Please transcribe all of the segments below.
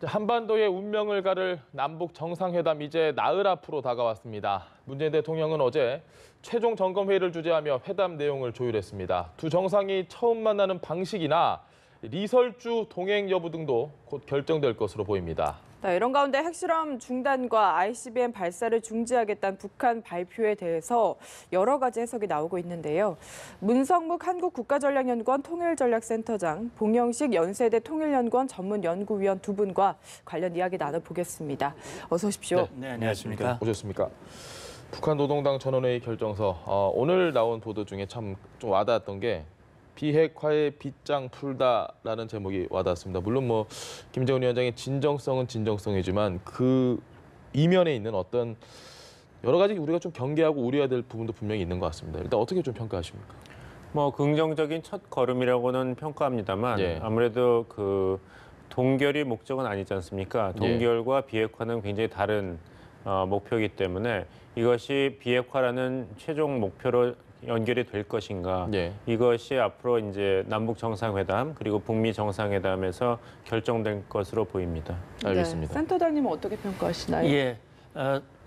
한반도의 운명을 가를 남북 정상회담 이제 나흘 앞으로 다가왔습니다. 문재인 대통령은 어제 최종 점검회의를 주재하며 회담 내용을 조율했습니다. 두 정상이 처음 만나는 방식이나 리설주 동행 여부 등도 곧 결정될 것으로 보입니다. 네, 이런 가운데 핵실험 중단과 ICBM 발사를 중지하겠다는 북한 발표에 대해서 여러 가지 해석이 나오고 있는데요. 문성묵 한국국가전략연구원 통일전략센터장, 봉영식 연세대 통일연구원 전문연구위원 두 분과 관련 이야기 나눠보겠습니다. 어서 오십시오. 네, 안녕하십니까. 오셨습니까? 북한 노동당 전원회의 결정서, 오늘 나온 보도 중에 참 좀 와닿았던 게 비핵화의 빗장 풀다라는 제목이 와닿았습니다. 물론 김정은 위원장의 진정성은 진정성이지만 그 이면에 있는 어떤 여러 가지 우리가 좀 경계하고 우려해야 될 부분도 분명히 있는 것 같습니다. 일단 어떻게 좀 평가하십니까? 긍정적인 첫 걸음이라고는 평가합니다만 예. 아무래도 그 동결이 목적은 아니지 않습니까? 동결과 비핵화는 굉장히 다른 목표이기 때문에 이것이 비핵화라는 최종 목표로 연결이 될 것인가? 예. 이것이 앞으로 이제 남북 정상회담 그리고 북미 정상회담에서 결정될 것으로 보입니다. 알겠습니다. 네, 센터장님은 어떻게 평가하시나요? 예,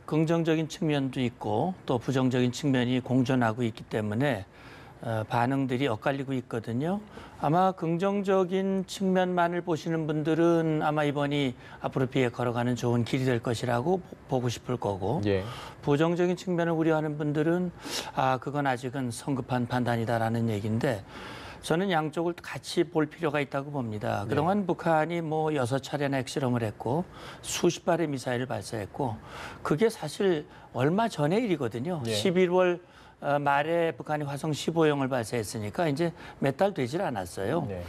긍정적인 측면도 있고 또 부정적인 측면이 공존하고 있기 때문에 반응들이 엇갈리고 있거든요. 아마 긍정적인 측면만을 보시는 분들은 아마 이번이 앞으로 비핵화로 좋은 길이 될 것이라고 보고 싶을 거고 예. 부정적인 측면을 우려하는 분들은 그건 아직은 성급한 판단이다라는 얘기인데 저는 양쪽을 같이 볼 필요가 있다고 봅니다. 그동안 북한이 6차례나 핵실험을 했고 수십 발의 미사일을 발사했고 그게 사실 얼마 전의 일이거든요. 예. 11월 말에 북한이 화성 15형을 발사했으니까 이제 몇 달 되질 않았어요. 네.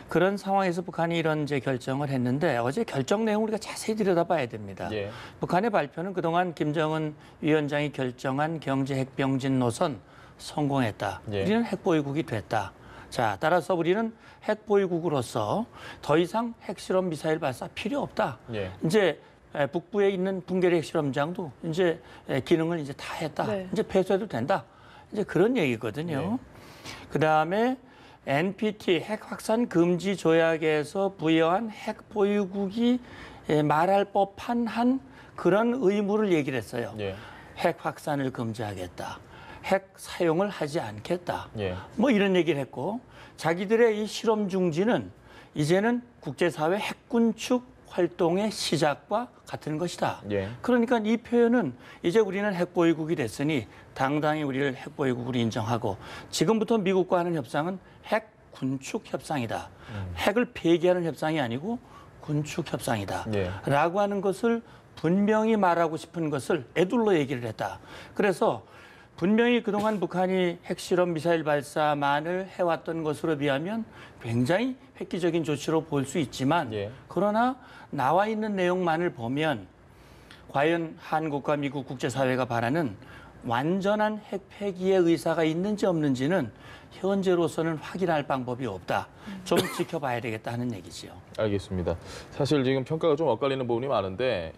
그런 상황에서 북한이 이런 이제 결정을 했는데 어제 결정 내용을 우리가 자세히 들여다봐야 됩니다. 예. 북한의 발표는 그동안 김정은 위원장이 결정한 경제 핵병진 노선 성공했다. 예. 우리는 핵보유국이 됐다. 자, 따라서 우리는 핵보유국으로서 더 이상 핵실험 미사일 발사 필요 없다. 예. 이제 북부에 있는 붕괴리 핵실험장도 이제 기능을 이제 다 했다. 네. 이제 폐쇄도 된다. 이제 그런 얘기거든요. 그다음에 NPT 핵 확산 금지 조약에서 부여한 핵 보유국이 말할 법한 한 그런 의무를 얘기를 했어요. 예. 핵 확산을 금지하겠다. 핵 사용을 하지 않겠다. 예. 이런 얘기를 했고 자기들의 이 실험 중지는 이제는 국제사회 핵군축 활동의 시작과 같은 것이다. 예. 그러니까 이 표현은 이제 우리는 핵보유국이 됐으니 당당히 우리를 핵보유국으로 인정하고 지금부터 미국과 하는 협상은 핵 군축 협상이다. 핵을 폐기하는 협상이 아니고 군축 협상이다. 예. 라고 하는 것을 분명히 말하고 싶은 것을 애둘러 얘기를 했다. 그래서 분명히 그동안 북한이 핵실험 미사일 발사만을 해왔던 것으로 비하면 굉장히 획기적인 조치로 볼 수 있지만 예. 그러나 나와 있는 내용만을 보면 과연 한국과 미국 국제사회가 바라는 완전한 핵 폐기의 의사가 있는지 없는지는 현재로서는 확인할 방법이 없다. 좀 지켜봐야 되겠다 하는 얘기지요. 알겠습니다. 사실 지금 평가가 좀 엇갈리는 부분이 많은데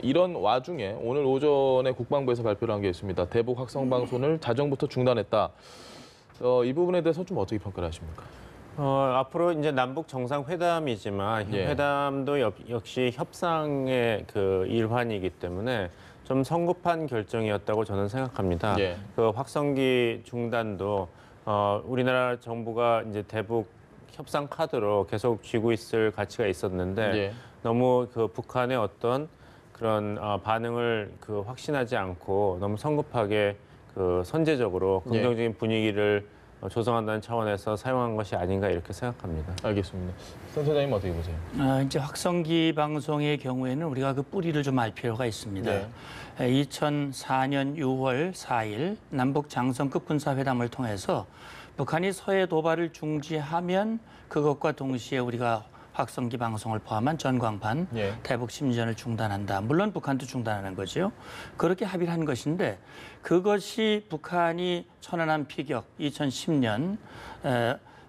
이런 와중에 오늘 오전에 국방부에서 발표를 한 게 있습니다. 대북 확성 방송을 자정부터 중단했다. 이 부분에 대해서 좀 어떻게 평가를 하십니까? 앞으로 이제 남북 정상회담이지만 예. 회담도 역시 협상의 그 일환이기 때문에 좀 성급한 결정이었다고 저는 생각합니다. 예. 그 확성기 중단도 우리나라 정부가 이제 대북 협상 카드로 계속 쥐고 있을 가치가 있었는데 예. 너무 그 북한의 어떤 그런 반응을 확신하지 않고 너무 성급하게 선제적으로 긍정적인 분위기를 조성한다는 차원에서 사용한 것이 아닌가 이렇게 생각합니다. 알겠습니다. 센터장님 어떻게 보세요? 이제 확성기 방송의 경우에는 우리가 그 뿌리를 좀 알 필요가 있습니다. 네. 2004년 6월 4일 남북 장성급 군사회담을 통해서 북한이 서해 도발을 중지하면 그것과 동시에 우리가 확성기 방송을 포함한 전광판 예. 대북 심전을 중단한다. 물론 북한도 중단하는 거죠. 그렇게 합의를 한 것인데 그것이 북한이 천안함 피격 2010년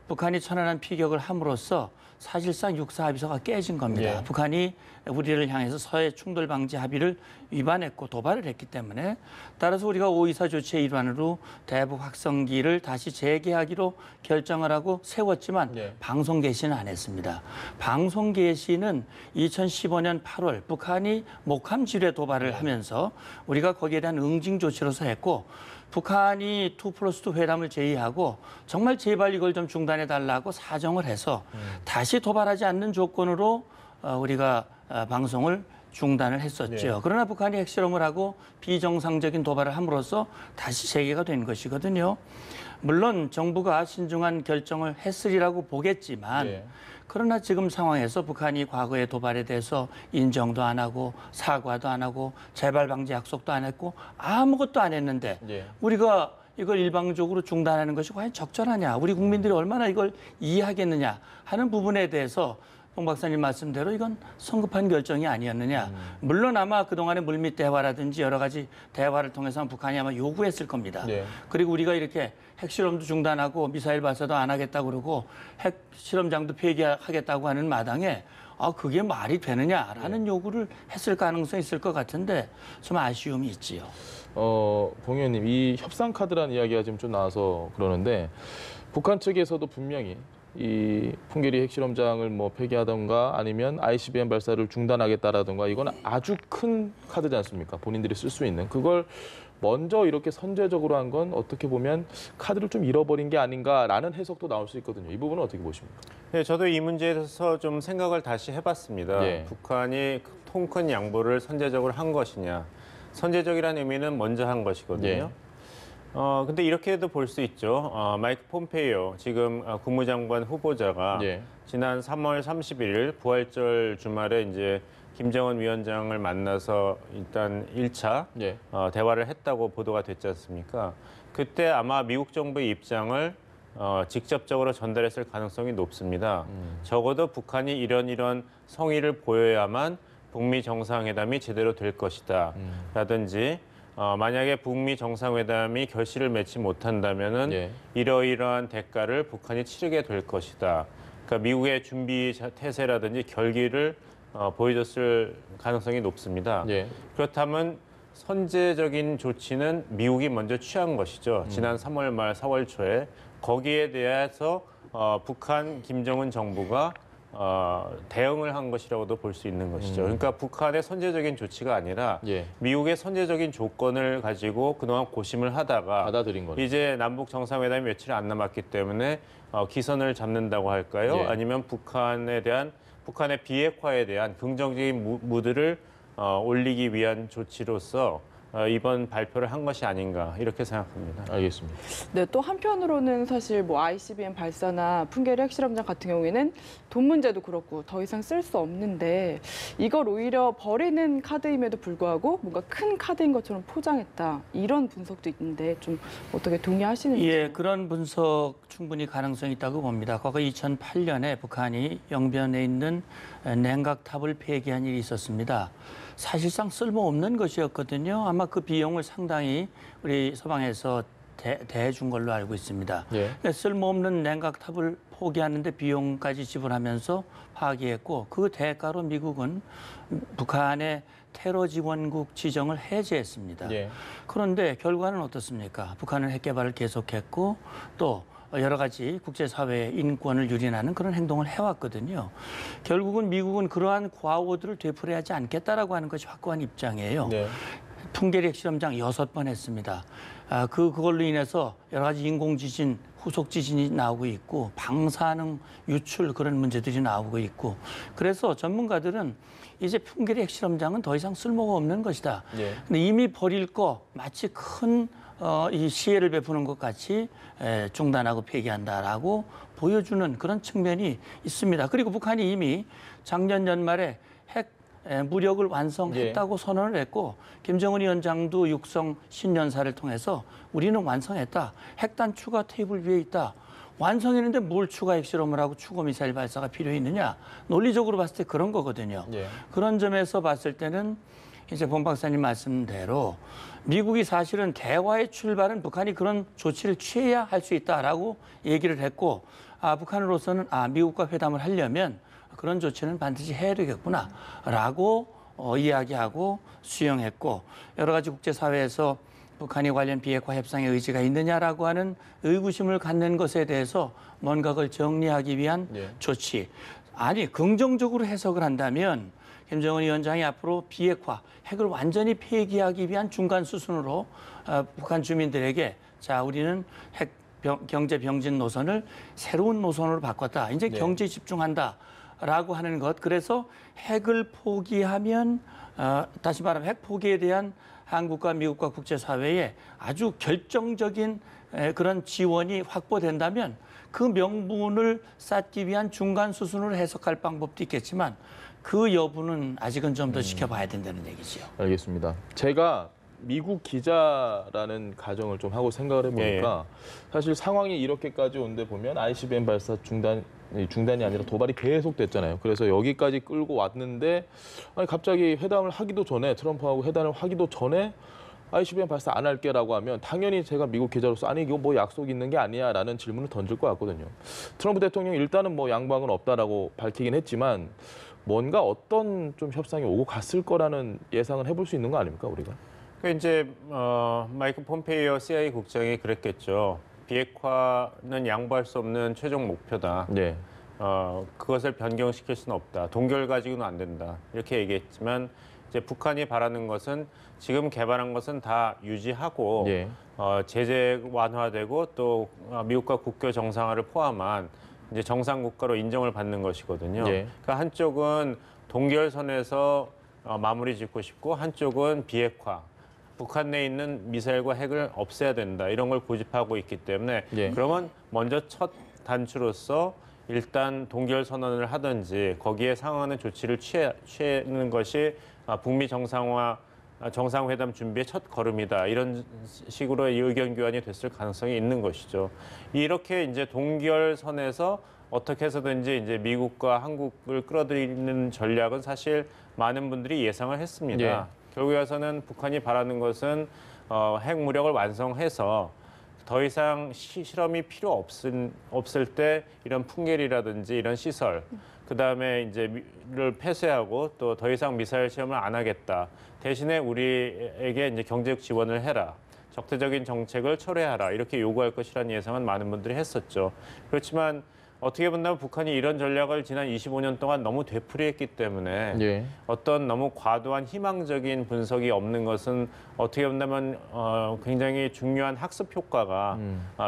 북한이 천안함 피격을 함으로써 사실상 육사 합의서가 깨진 겁니다. 예. 북한이 우리를 향해서 서해 충돌 방지 합의를 위반했고 도발을 했기 때문에 따라서 우리가 524 조치의 일환으로 대북 확성기를 다시 재개하기로 결정을 하고 세웠지만 예. 방송 개시는 안 했습니다. 방송 개시는 2015년 8월 북한이 목함 지뢰 도발을 하면서 우리가 거기에 대한 응징 조치로서 했고 북한이 2+2 회담을 제의하고 정말 제발 이걸 좀 중단해 달라고 사정을 해서 다시 도발하지 않는 조건으로 우리가 방송을 중단을 했었죠. 네. 그러나 북한이 핵실험을 하고 비정상적인 도발을 함으로써 다시 재개가 된 것이거든요. 물론 정부가 신중한 결정을 했으리라고 보겠지만 네. 그러나 지금 상황에서 북한이 과거의 도발에 대해서 인정도 안 하고 사과도 안 하고 재발 방지 약속도 안 했고 아무것도 안 했는데 예. 우리가 이걸 일방적으로 중단하는 것이 과연 적절하냐, 우리 국민들이 얼마나 이걸 이해하겠느냐 하는 부분에 대해서 홍 박사님 말씀대로 이건 성급한 결정이 아니었느냐. 물론 아마 그동안의 물밑 대화라든지 여러 가지 대화를 통해서 북한이 아마 요구했을 겁니다. 네. 그리고 우리가 이렇게 핵실험도 중단하고 미사일 발사도 안 하겠다고 그러고 핵실험장도 폐기하겠다고 하는 마당에 그게 말이 되느냐라는 요구를 했을 가능성이 있을 것 같은데 좀 아쉬움이 있지요. 봉 의원님, 이 협상 카드라는 이야기가 지금 좀 나와서 그러는데 북한 측에서도 분명히 이 풍계리 핵실험장을 뭐 폐기하던가 아니면 ICBM 발사를 중단하겠다라던가 이건 아주 큰 카드지 않습니까? 본인들이 쓸 수 있는 그걸 먼저 이렇게 선제적으로 한 건 어떻게 보면 카드를 좀 잃어버린 게 아닌가라는 해석도 나올 수 있거든요. 이 부분은 어떻게 보십니까? 네, 저도 이 문제에 대해서 좀 생각을 다시 해봤습니다. 예. 북한이 통 큰 양보를 선제적으로 한 것이냐. 선제적이라는 의미는 먼저 한 것이거든요. 예. 근데 이렇게도 볼 수 있죠. 마이크 폼페이오, 지금 국무장관 후보자가 예. 지난 3월 31일 부활절 주말에 이제 김정은 위원장을 만나서 일단 1차 예. 대화를 했다고 보도가 됐지 않습니까? 그때 아마 미국 정부의 입장을 직접적으로 전달했을 가능성이 높습니다. 적어도 북한이 이런 성의를 보여야만 북미 정상회담이 제대로 될 것이다. 라든지 만약에 북미 정상회담이 결실을 맺지 못한다면은 예. 이러이러한 대가를 북한이 치르게 될 것이다. 그러니까 미국의 준비 태세라든지 결기를 보여줬을 가능성이 높습니다. 예. 그렇다면 선제적인 조치는 미국이 먼저 취한 것이죠. 지난 3월 말 4월 초에 거기에 대해서 북한 김정은 정부가 대응을 한 것이라고도 볼 수 있는 것이죠. 그러니까 북한의 선제적인 조치가 아니라 예. 미국의 선제적인 조건을 가지고 그동안 고심을 하다가 받아들인 거죠. 이제 남북 정상회담이 며칠 안 남았기 때문에 기선을 잡는다고 할까요? 예. 아니면 북한의 비핵화에 대한 긍정적인 무드를 올리기 위한 조치로서 이번 발표를 한 것이 아닌가 이렇게 생각합니다. 알겠습니다. 네, 또 한편으로는 사실 뭐 ICBM 발사나 풍계리 핵실험장 같은 경우에는 돈 문제도 그렇고 더 이상 쓸 수 없는데 이걸 오히려 버리는 카드임에도 불구하고 뭔가 큰 카드인 것처럼 포장했다. 이런 분석도 있는데 좀 어떻게 동의하시는지. 예, 그런 분석 충분히 가능성이 있다고 봅니다. 과거 2008년에 북한이 영변에 있는 냉각탑을 폐기한 일이 있었습니다. 사실상 쓸모없는 것이었거든요. 아마 그 비용을 상당히 우리 서방에서 대준 걸로 알고 있습니다. 예. 쓸모없는 냉각탑을 포기하는데 비용까지 지불하면서 파기했고 그 대가로 미국은 북한의 테러 지원국 지정을 해제했습니다. 예. 그런데 결과는 어떻습니까? 북한은 핵 개발을 계속했고 또 여러 가지 국제사회의 인권을 유린하는 그런 행동을 해왔거든요. 결국은 미국은 그러한 과오들을 되풀이하지 않겠다라고 하는 것이 확고한 입장이에요. 네. 풍계리 핵실험장 6번 했습니다. 그걸로 인해서 여러 가지 인공지진, 후속지진이 나오고 있고 방사능 유출 그런 문제들이 나오고 있고 그래서 전문가들은 이제 풍계리 핵실험장은 더 이상 쓸모가 없는 것이다. 예. 근데 이미 버릴 거 마치 큰 이 시혜를 베푸는 것 같이 중단하고 폐기한다라고 보여주는 그런 측면이 있습니다. 그리고 북한이 이미 작년 연말에 핵 무력을 완성했다고 선언을 했고 김정은 위원장도 육성 신년사를 통해서 우리는 완성했다. 핵단 추가 테이블 위에 있다. 완성했는데 뭘 추가 핵실험을 하고 추가 미사일 발사가 필요했느냐. 논리적으로 봤을 때 그런 거거든요. 예. 그런 점에서 봤을 때는 이제 봉 박사님 말씀대로 미국이 사실은 대화의 출발은 북한이 그런 조치를 취해야 할 수 있다라고 얘기를 했고 북한으로서는 미국과 회담을 하려면 그런 조치는 반드시 해야 되겠구나라고 이야기하고 수용했고 여러 가지 국제사회에서 북한이 관련 비핵화 협상의 의지가 있느냐라고 하는 의구심을 갖는 것에 대해서 뭔가 그걸 정리하기 위한 조치. 아니 긍정적으로 해석을 한다면 김정은 위원장이 앞으로 비핵화, 핵을 완전히 폐기하기 위한 중간 수순으로 북한 주민들에게 자 우리는 핵 경제 병진 노선을 새로운 노선으로 바꿨다. 이제 경제 집중한다라고 하는 것. 그래서 핵을 포기하면 다시 말하면 핵 포기에 대한 한국과 미국과 국제사회의 아주 결정적인 그런 지원이 확보된다면 그 명분을 쌓기 위한 중간 수순으로 해석할 방법도 있겠지만 그 여부는 아직은 좀 더 지켜봐야 된다는 얘기죠. 알겠습니다. 제가 미국 기자라는 가정을 좀 하고 생각을 해보니까 사실 상황이 이렇게까지 온데 보면 ICBM 발사 중단이 아니라 도발이 계속됐잖아요. 그래서 여기까지 끌고 왔는데 아니 갑자기 회담을 하기도 전에 트럼프하고 회담을 하기도 전에 ICBM 발사 안 할게라고 하면 당연히 제가 미국 기자로서 아니 이거 뭐 약속 있는 게 아니야라는 질문을 던질 것 같거든요. 트럼프 대통령이 일단은 뭐 양방은 없다라고 밝히긴 했지만 뭔가 어떤 좀 협상이 오고 갔을 거라는 예상은 해볼 수 있는 거 아닙니까 우리가? 그 이제 마이크 폼페이오 CIA 국장이 그랬겠죠. 비핵화는 양보할 수 없는 최종 목표다. 네. 그것을 변경시킬 수는 없다. 동결 가지고는 안 된다. 이렇게 얘기했지만 이제 북한이 바라는 것은 지금 개발한 것은 다 유지하고 제재 완화되고 또 미국과 국교 정상화를 포함한 이제 정상 국가로 인정을 받는 것이거든요. 그러니까 한쪽은 동결선에서 마무리 짓고 싶고 한쪽은 비핵화. 북한 내에 있는 미사일과 핵을 없애야 된다. 이런 걸 고집하고 있기 때문에 그러면 먼저 첫 단추로서 일단 동결 선언을 하든지 거기에 상응하는 조치를 취하는 것이 북미 정상회담 준비의 첫 걸음이다. 이런 식으로 의견 교환이 됐을 가능성이 있는 것이죠. 이렇게 이제 동결선에서 어떻게 해서든지 이제 미국과 한국을 끌어들이는 전략은 사실 많은 분들이 예상을 했습니다. 결국에 와서는 북한이 바라는 것은 핵 무력을 완성해서 더 이상 실험이 필요 없을 때 이런 풍계리라든지 이런 시설, 그다음에 이제를 폐쇄하고 또 더 이상 미사일 시험을 안 하겠다. 대신에 우리에게 이제 경제적 지원을 해라. 적대적인 정책을 철회하라. 이렇게 요구할 것이라는 예상은 많은 분들이 했었죠. 그렇지만 어떻게 본다면 북한이 이런 전략을 지난 25년 동안 너무 되풀이했기 때문에 어떤 너무 과도한 희망적인 분석이 없는 것은 어떻게 본다면 굉장히 중요한 학습 효과가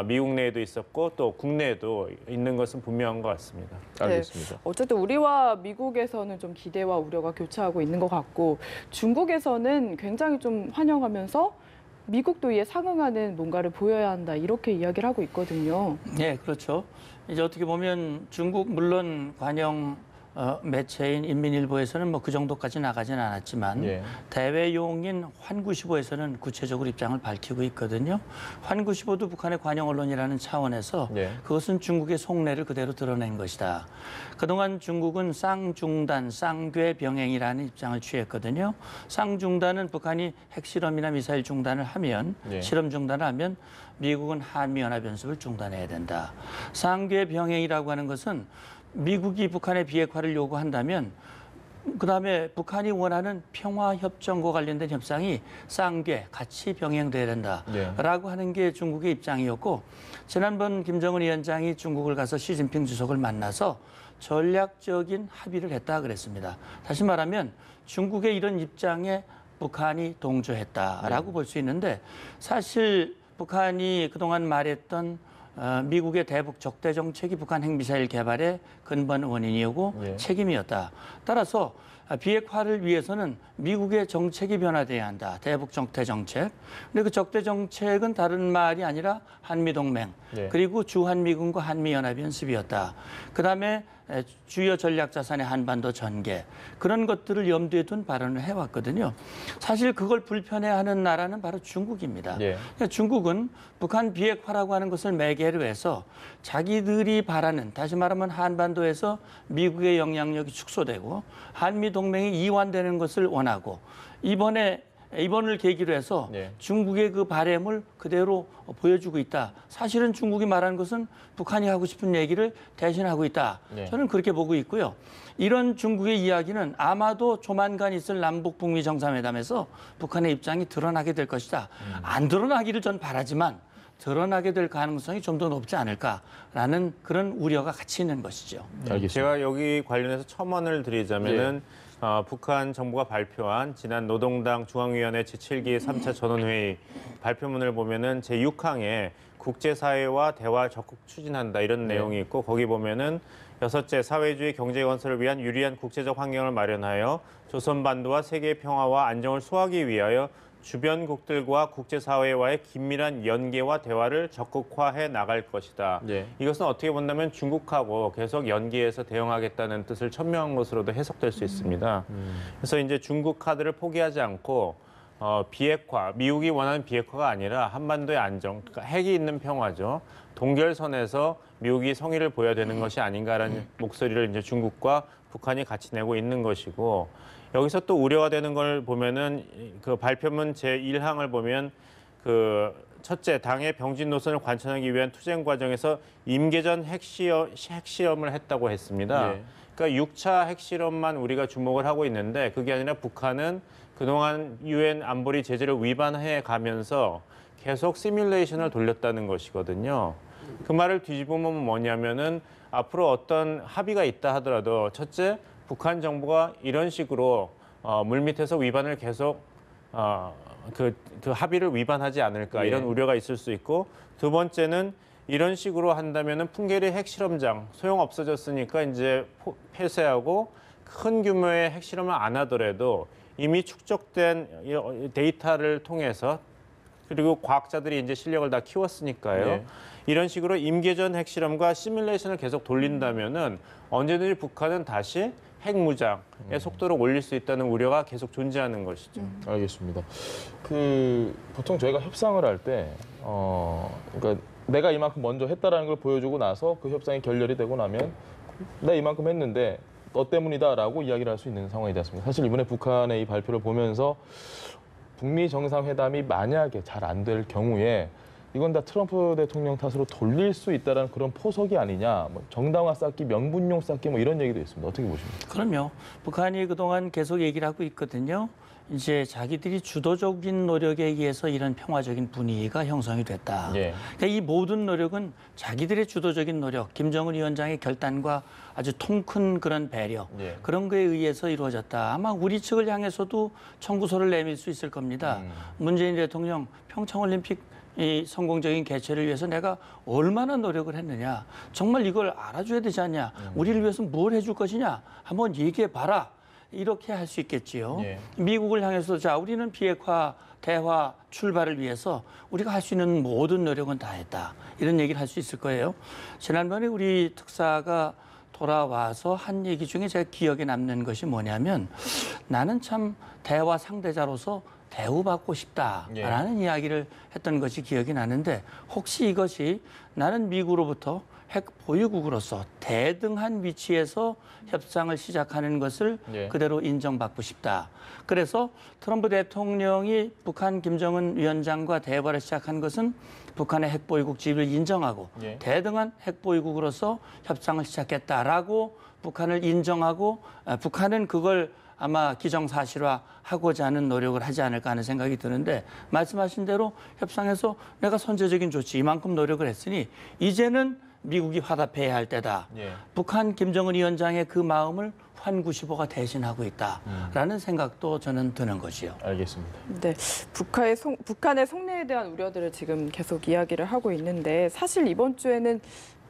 미국 내에도 있었고 또 국내에도 있는 것은 분명한 것 같습니다. 알겠습니다. 어쨌든 우리와 미국에서는 좀 기대와 우려가 교차하고 있는 것 같고 중국에서는 굉장히 좀 환영하면서 미국도 이에 상응하는 뭔가를 보여야 한다 이렇게 이야기를 하고 있거든요. 네, 그렇죠. 이제 어떻게 보면 중국 물론 관영 매체인 인민일보에서는 뭐 그 정도까지 나가진 않았지만 대외용인 환구시보에서는 구체적으로 입장을 밝히고 있거든요. 환구시보도 북한의 관영 언론이라는 차원에서 그것은 중국의 속내를 그대로 드러낸 것이다. 그동안 중국은 쌍중단, 쌍궤 병행이라는 입장을 취했거든요. 쌍중단은 북한이 핵실험이나 미사일 중단을 하면 실험 중단을 하면 미국은 한미연합연습을 중단해야 된다. 쌍궤 병행이라고 하는 것은 미국이 북한의 비핵화를 요구한다면 그다음에 북한이 원하는 평화협정과 관련된 협상이 쌍궤 같이 병행돼야 된다라고 하는 게 중국의 입장이었고 지난번 김정은 위원장이 중국을 가서 시진핑 주석을 만나서 전략적인 합의를 했다 그랬습니다. 다시 말하면 중국의 이런 입장에 북한이 동조했다라고 볼 수 있는데 사실 북한이 그동안 말했던 미국의 대북 적대 정책이 북한 핵미사일 개발의 근본 원인이었고 책임이었다. 따라서 비핵화를 위해서는 미국의 정책이 변화돼야 한다. 대북 적대 정책. 근데 그 적대 정책은 다른 말이 아니라 한미동맹 그리고 주한미군과 한미연합연습이었다. 그다음에 주요 전략 자산의 한반도 전개 그런 것들을 염두에 둔 발언을 해왔거든요. 사실 그걸 불편해하는 나라는 바로 중국입니다. 그러니까 중국은 북한 비핵화라고 하는 것을 매개로 해서 자기들이 바라는 다시 말하면 한반도에서 미국의 영향력이 축소되고 한미 동맹이 이완되는 것을 원하고 이번에 이번을 계기로 해서 네. 중국의 그 바램을 그대로 보여주고 있다. 사실은 중국이 말한 것은 북한이 하고 싶은 얘기를 대신하고 있다. 네. 저는 그렇게 보고 있고요. 이런 중국의 이야기는 아마도 조만간 있을 남북 북미 정상회담에서 북한의 입장이 드러나게 될 것이다. 안 드러나기를 전 바라지만 드러나게 될 가능성이 좀 더 높지 않을까라는 그런 우려가 같이 있는 것이죠. 알겠습니다. 제가 여기 관련해서 첨언을 드리자면은 북한 정부가 발표한 지난 노동당 중앙위원회 제7기 3차 전원회의 발표문을 보면은 제6항에 국제사회와 대화 적극 추진한다 이런 내용이 있고 거기 보면은 여섯째 사회주의 경제 건설을 위한 유리한 국제적 환경을 마련하여 조선반도와 세계 평화와 안정을 수호하기 위하여 주변국들과 국제사회와의 긴밀한 연계와 대화를 적극화해 나갈 것이다. 네. 이것은 어떻게 본다면 중국하고 계속 연계해서 대응하겠다는 뜻을 천명한 것으로도 해석될 수 있습니다. 그래서 이제 중국 카드를 포기하지 않고 비핵화, 미국이 원하는 비핵화가 아니라 한반도의 안정, 그러니까 핵이 있는 평화죠. 동결선에서 미국이 성의를 보여야 되는 것이 아닌가라는 목소리를 이제 중국과 북한이 같이 내고 있는 것이고 여기서 또 우려가 되는 걸 보면은 그 발표문 제1항을 보면 그 첫째 당의 병진 노선을 관철하기 위한 투쟁 과정에서 임계전 핵실험을 했다고 했습니다. 예. 그러니까 6차 핵실험만 우리가 주목을 하고 있는데 그게 아니라 북한은 그동안 유엔 안보리 제재를 위반해 가면서 계속 시뮬레이션을 돌렸다는 것이거든요. 그 말을 뒤집으면 뭐냐면은 앞으로 어떤 합의가 있다 하더라도 첫째 북한 정부가 이런 식으로 물밑에서 위반을 계속 그 합의를 위반하지 않을까 이런 우려가 있을 수 있고 두 번째는 이런 식으로 한다면은 풍계리 핵실험장 소용 없어졌으니까 이제 폐쇄하고 큰 규모의 핵실험을 안 하더라도 이미 축적된 데이터를 통해서 그리고 과학자들이 이제 실력을 다 키웠으니까요. 네. 이런 식으로 임계전 핵실험과 시뮬레이션을 계속 돌린다면은 언제든지 북한은 다시 핵무장의 속도를 올릴 수 있다는 우려가 계속 존재하는 것이죠. 알겠습니다. 그 보통 저희가 협상을 할 때 그러니까 내가 이만큼 먼저 했다라는 걸 보여주고 나서 그 협상이 결렬이 되고 나면 내가 이만큼 했는데 너 때문이다라고 이야기를 할 수 있는 상황이 됐습니다. 사실 이번에 북한의 이 발표를 보면서 북미 정상회담이 만약에 잘 안 될 경우에 이건 다 트럼프 대통령 탓으로 돌릴 수 있다는 그런 포석이 아니냐, 뭐 정당화 쌓기, 명분용 쌓기 뭐 이런 얘기도 있습니다. 어떻게 보십니까? 그럼요. 북한이 그동안 계속 얘기를 하고 있거든요. 이제 자기들이 주도적인 노력에 의해서 이런 평화적인 분위기가 형성이 됐다. 예. 그러니까 이 모든 노력은 자기들의 주도적인 노력, 김정은 위원장의 결단과 아주 통큰 그런 배려, 예. 그런 거에 의해서 이루어졌다. 아마 우리 측을 향해서도 청구서를 내밀 수 있을 겁니다. 문재인 대통령 평창올림픽 이 성공적인 개최를 위해서 내가 얼마나 노력을 했느냐. 정말 이걸 알아줘야 되지 않냐. 우리를 위해서 뭘 해줄 것이냐. 한번 얘기해봐라. 이렇게 할 수 있겠지요. 예. 미국을 향해서 자 우리는 비핵화, 대화 출발을 위해서 우리가 할 수 있는 모든 노력은 다 했다. 이런 얘기를 할 수 있을 거예요. 지난번에 우리 특사가 돌아와서 한 얘기 중에 제가 기억에 남는 것이 뭐냐면 나는 참 대화 상대자로서 대우받고 싶다라는 이야기를 했던 것이 기억이 나는데 혹시 이것이 나는 미국으로부터 핵 보유국으로서 대등한 위치에서 협상을 시작하는 것을 예. 그대로 인정받고 싶다. 그래서 트럼프 대통령이 북한 김정은 위원장과 대화를 시작한 것은 북한의 핵 보유국 지위를 인정하고 예. 대등한 핵 보유국으로서 협상을 시작했다라고 북한을 인정하고 북한은 그걸 아마 기정사실화하고자 하는 노력을 하지 않을까 하는 생각이 드는데 말씀하신 대로 협상에서 내가 선제적인 조치 이만큼 노력을 했으니 이제는 미국이 화답해야 할 때다. 예. 북한 김정은 위원장의 그 마음을 환구시보가 대신하고 있다라는 생각도 저는 드는 것이요. 알겠습니다. 네, 북한의 속내에 대한 우려들을 지금 계속 이야기를 하고 있는데 사실 이번 주에는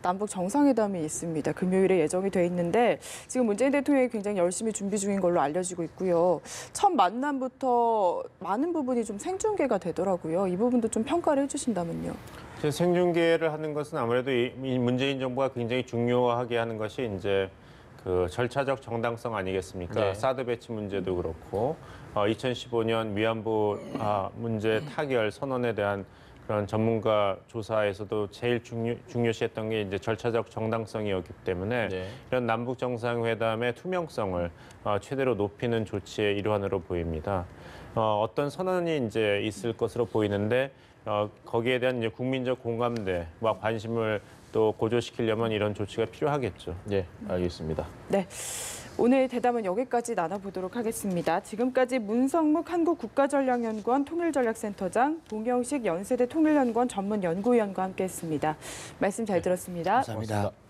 남북 정상회담이 있습니다. 금요일에 예정이 돼 있는데 지금 문재인 대통령이 굉장히 열심히 준비 중인 걸로 알려지고 있고요. 첫 만남부터 많은 부분이 좀 생중계가 되더라고요. 이 부분도 좀 평가를 해주신다면요. 생중계를 하는 것은 아무래도 이 문재인 정부가 굉장히 중요하게 하는 것이 이제 그 절차적 정당성 아니겠습니까? 네. 사드 배치 문제도 그렇고 2015년 위안부 문제 타결 선언에 대한 그런 전문가 조사에서도 제일 중요시했던 게 이제 절차적 정당성이었기 때문에 네. 이런 남북 정상회담의 투명성을 최대로 높이는 조치의 일환으로 보입니다. 어떤 선언이 이제 있을 것으로 보이는데 거기에 대한 이제 국민적 공감대와 관심을 또 고조시키려면 이런 조치가 필요하겠죠. 네, 알겠습니다. 네. 오늘 대담은 여기까지 나눠보도록 하겠습니다. 지금까지 문성묵 한국국가전략연구원 통일전략센터장, 봉영식 연세대 통일연구원 전문연구위원과 함께했습니다. 말씀 잘 들었습니다. 감사합니다. 고맙습니다.